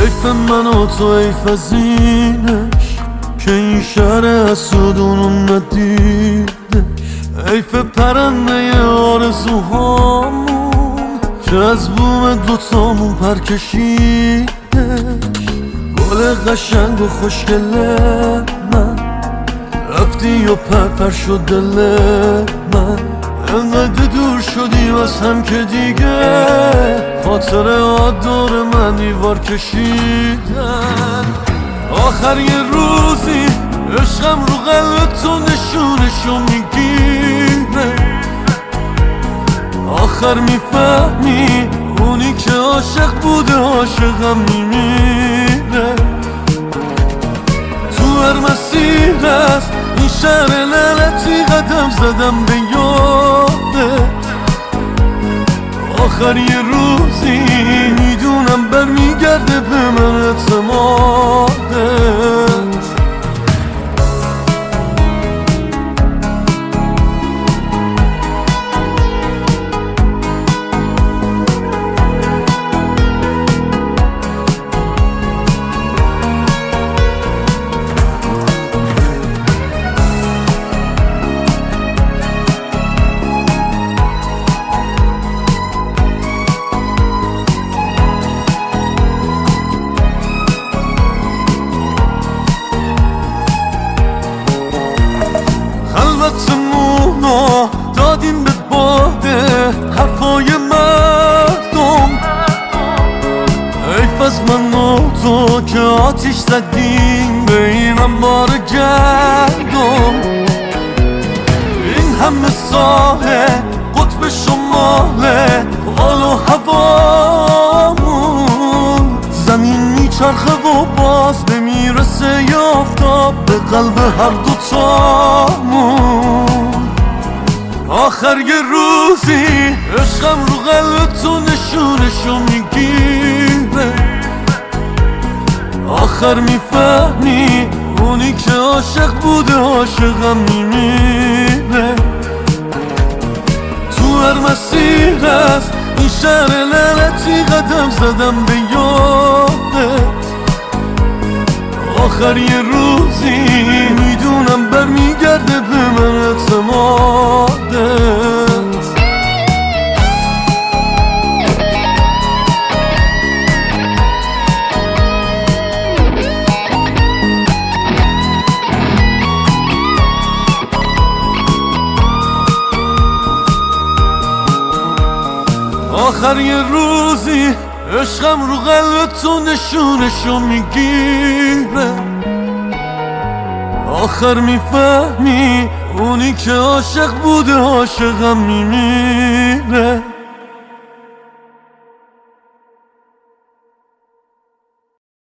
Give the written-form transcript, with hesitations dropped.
حیف من و تو حیف از اینش که این شهر حسودونو ندیدش. حیف پرنده آرزوهامون که از بوم دوتامون پر کشیدش. گل قشنگ و خوشگل من رفتی و پر شد دل من. انقدر دور شدی از هم که دیگه خاطرات دور من دیوار کشیدن. آخر یه روزی عشقم رو قلب تو نشونشو میگیره. آخر میفهمی اونی که عاشق بوده عاشقم میمیره. تو هر مسیر از این شهر لعنتی قدم زدم به یادت. آخر یه روزی میدونم برمیگرده به من اعتمادت. خلوتمونو دادیم به باده حرفای مردم. حیف از من و تو که آتیش زدیم به این انبار گندم. این همه ساله قطب شماله حال و هوامون. زمین میچرخه و باز نمیرسه یافتاب به قلب هر دوتامون. آخر یه روزی عشقم رو قلب تو نشونشو میگیره. آخر میفهمی اونی که عاشق بوده عاشقم میمیره. تو هر مسیر از این شهر لعنتی قدم زدم به یادت. آخر یه روزی میدونم برمیگرده به من اعتمادت. آخر یه روزی عشقم رو قلب تو نشونشو میگیره. آخر میفهمی اونی که عاشق بوده عاشقم میمیره.